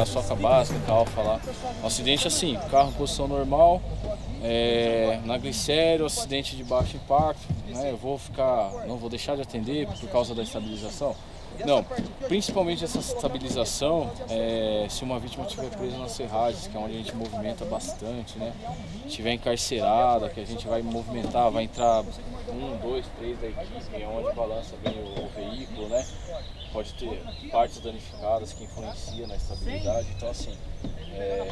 soca básica, calfa lá. Um acidente assim, carro em posição normal, na glicério, acidente de baixo impacto, né? Não vou deixar de atender por causa da estabilização? Não, principalmente essa estabilização, se uma vítima estiver presa nas serragens, que é onde a gente movimenta bastante, né? Estiver encarcerada, que a gente vai movimentar, vai entrar 1, 2, 3 da equipe, é onde balança bem o veículo, né? Pode ter partes danificadas que influenciam na estabilidade, então assim,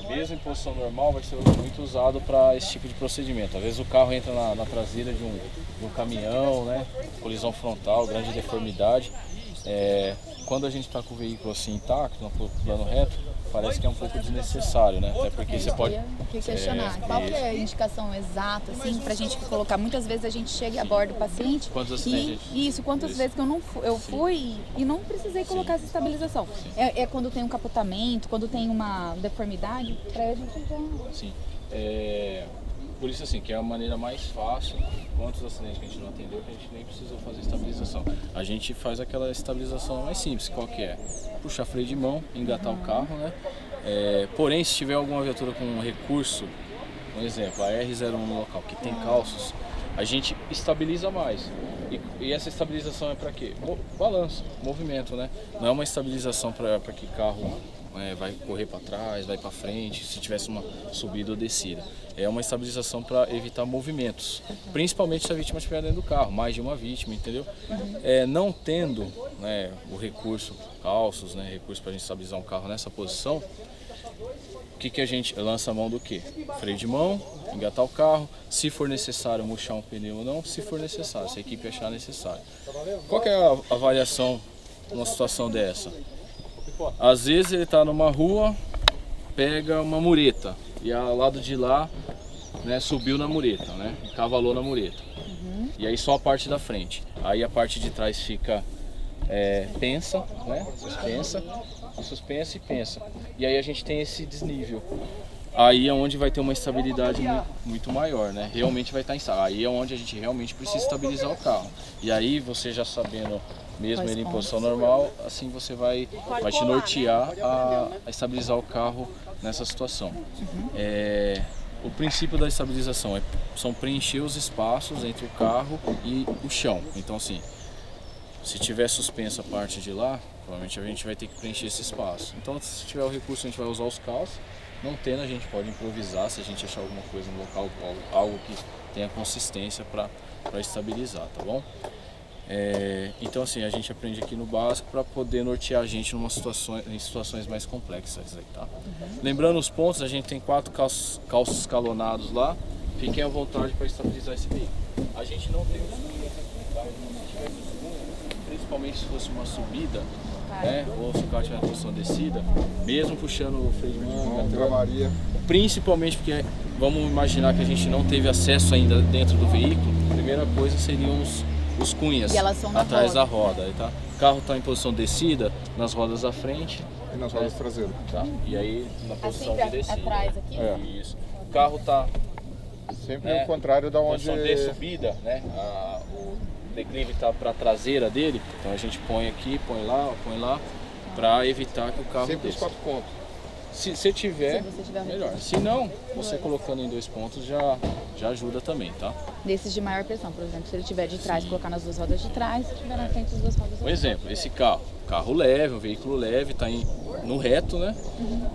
mesmo em posição normal vai ser muito usado para esse tipo de procedimento. Às vezes o carro entra na traseira de um caminhão, né? Colisão frontal, grande deformidade. Quando a gente está com o veículo assim intacto, no plano reto, parece que é um pouco desnecessário, né? Até porque você pode questionar. Qual que é a indicação exata, assim, para a gente colocar? Muitas vezes a gente chega e aborda o paciente. Quantos acidentes? Quantas vezes que eu fui e não precisei colocar essa estabilização. É quando tem um capotamento, quando tem uma deformidade, para a gente já... Sim. Por isso assim, que é a maneira mais fácil, quantos acidentes que a gente não atendeu, que a gente nem precisou fazer estabilização. A gente faz aquela estabilização mais simples, qual que é? Puxar freio de mão, engatar o carro, né? Porém, se tiver alguma viatura com um recurso, por exemplo, a R01 no local, que tem calços, a gente estabiliza mais. E essa estabilização é para quê? Balanço, movimento, né? Não é uma estabilização para que carro vai correr para trás, vai para frente, se tivesse uma subida ou descida. É uma estabilização para evitar movimentos, principalmente se a vítima estiver dentro do carro, mais de uma vítima, entendeu? Não tendo, né, o recurso, calços, né, recurso para a gente estabilizar um carro nessa posição, o que a gente lança a mão do quê? Freio de mão, engatar o carro, se for necessário murchar um pneu ou não, se for necessário, se a equipe achar necessário. Qual que é a avaliação numa situação dessa? Às vezes ele está numa rua, pega uma mureta e ao lado de lá, né, subiu na mureta, né, encavalou na mureta. E aí só a parte da frente. Aí a parte de trás fica pensa, né, suspensa e pensa. E aí a gente tem esse desnível. Aí é onde vai ter uma estabilidade muito maior, né? Realmente vai estar instável. Aí é onde a gente realmente precisa estabilizar o carro. E aí você já sabendo, mesmo ele em posição normal, assim você vai te nortear a estabilizar o carro nessa situação. O princípio da estabilização são preencher os espaços entre o carro e o chão. Então assim, se tiver suspensa a parte de lá, provavelmente a gente vai ter que preencher esse espaço. Então se tiver o recurso a gente vai usar os calços. Não tendo, a gente pode improvisar se a gente achar alguma coisa no local, algo que tenha consistência para estabilizar, tá bom? Então assim, a gente aprende aqui no básico para poder nortear a gente em situações mais complexas aí, tá? Lembrando os pontos, a gente tem 4 calços escalonados lá, fiquem à vontade para estabilizar esse veículo. A gente não tem os cunhas aqui, tá? Se tiver os cunhas, principalmente se fosse uma subida, né? Ou se o carro tiver na posição descida, mesmo puxando o freio de mão, travaria. Principalmente porque vamos imaginar que a gente não teve acesso ainda dentro do veículo, a primeira coisa seriam os cunhas atrás da roda, tá? O carro está em posição descida, nas rodas da frente e nas rodas traseiras. Tá? E aí na posição de descida. Atrás aqui? Isso. O carro está sempre o contrário da onde posição de subida, né? O declive está para a traseira dele, então a gente põe aqui, põe lá, para evitar que o carro sempre desça. os 4 pontos. Se tiver, melhor. Se não, você colocando em 2 pontos já ajuda também, tá? Desses de maior pressão, por exemplo, se ele tiver de trás, colocar nas 2 rodas de trás, se tiver na frente, as 2 rodas. Um exemplo, esse carro leve, um veículo leve, está no reto, né?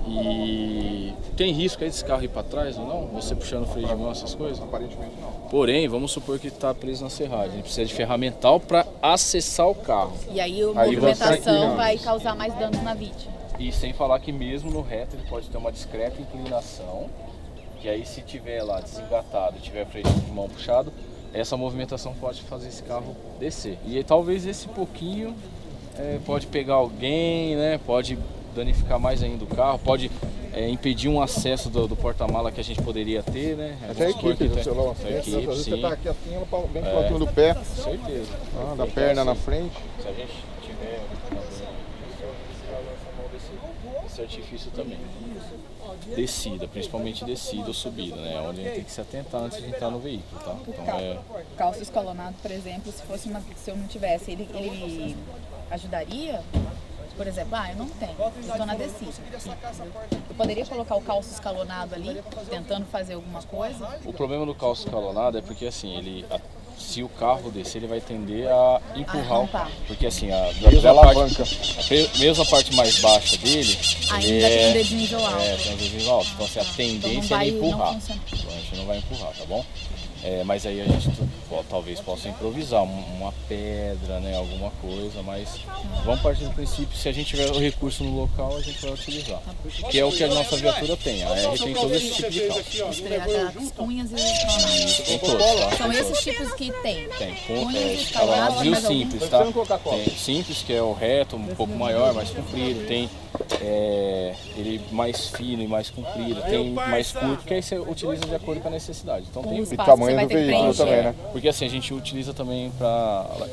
E tem risco aí desse carro ir para trás ou não? Você puxando o freio de mão, essas coisas? Aparentemente não. Porém, vamos supor que está preso na serragem, ele precisa de ferramental para acessar o carro. E aí a movimentação vai causar mais danos na vítima. E sem falar que mesmo no reto ele pode ter uma discreta inclinação, que aí se tiver lá desengatado, tiver freio de mão puxado, essa movimentação pode fazer esse carro descer. E aí, talvez esse pouquinho pode pegar alguém, né? Pode danificar mais ainda o carro, pode impedir um acesso do porta-mala que a gente poderia ter, né? Até a equipe do celular, às vezes você está aqui assim, ela bem com a altura do pé, com certeza. Da perna na frente. Se a gente tiver esse artifício também. Descida, principalmente descida ou subida, né? Onde a gente tem que se atentar antes de entrar no veículo, tá? Então, calço escalonado, por exemplo, se eu não tivesse, ele ajudaria? Por exemplo, eu não tenho, eu estou na descida. Eu poderia colocar o calço escalonado ali, tentando fazer alguma coisa? O problema do calço escalonado é porque assim, se o carro descer, ele vai tender a empurrar o carro. Porque assim, mesmo a parte mais baixa dele, ainda tem um desnível alto. Tem um desnível alto. Então assim, a tendência é empurrar. Então a gente não vai empurrar, tá bom? Mas aí a gente talvez possa improvisar uma pedra, né, alguma coisa, mas vamos partir do princípio, se a gente tiver o recurso no local, a gente vai utilizar. Que é o que a nossa viatura tem. A R tem todo esse tipo de calço. As cunhas e os escalonados. Tem todos, tá? São esses tipos que tem? Tem. Cunhas, Escalonados e o mais simples, tá? Tem simples, que é o reto, um pouco maior, mais comprido. Tem ele mais fino e mais comprido. Tem mais curto, que aí você utiliza de acordo com a necessidade. Então tem o tamanho do veículo também, né? Porque assim, a gente utiliza também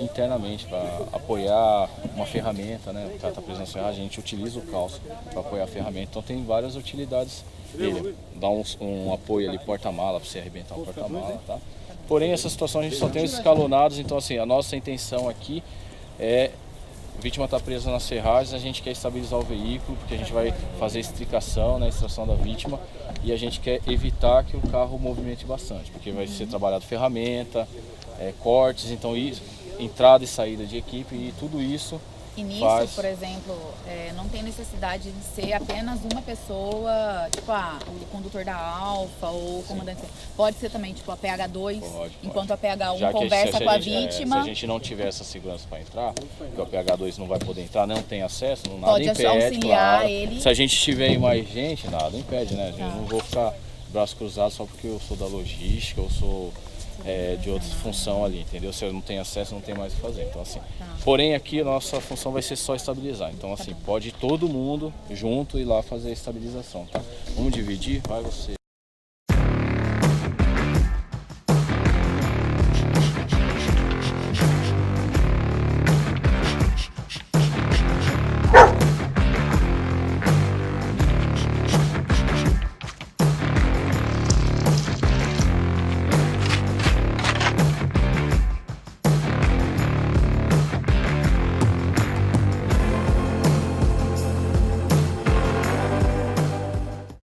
internamente para apoiar uma ferramenta, né? O cara tá preso na serragem, a gente utiliza o calço para apoiar a ferramenta. Então tem várias utilidades dele. Dá um apoio ali, porta-mala, para você arrebentar o porta-mala, tá? Porém, essa situação a gente só tem os escalonados, então assim, a nossa intenção aqui é... A vítima está presa nas ferragens, a gente quer estabilizar o veículo, porque a gente vai fazer extricação, né, extração da vítima, e a gente quer evitar que o carro movimente bastante, porque vai ser trabalhado ferramenta, cortes, então entrada e saída de equipe, e tudo isso E nisso, faz... por exemplo, não tem necessidade de ser apenas uma pessoa, tipo, o condutor da Alfa ou o comandante. Pode ser também, tipo, a PH2, enquanto a PH1 conversa com a vítima. Se a gente não tiver essa segurança para entrar, porque o PH2 não vai poder entrar, não tem acesso, nada pode impede, auxiliar claro. ele. Se a gente tiver em mais gente, nada impede, né? Eu não vou ficar braço cruzado só porque eu sou da logística, eu sou... de outra função ali, entendeu? Se eu não tenho acesso, não tem mais o que fazer. Então assim, porém aqui a nossa função vai ser só estabilizar. Então assim, pode todo mundo junto ir lá fazer a estabilização, tá? Vamos dividir, vai você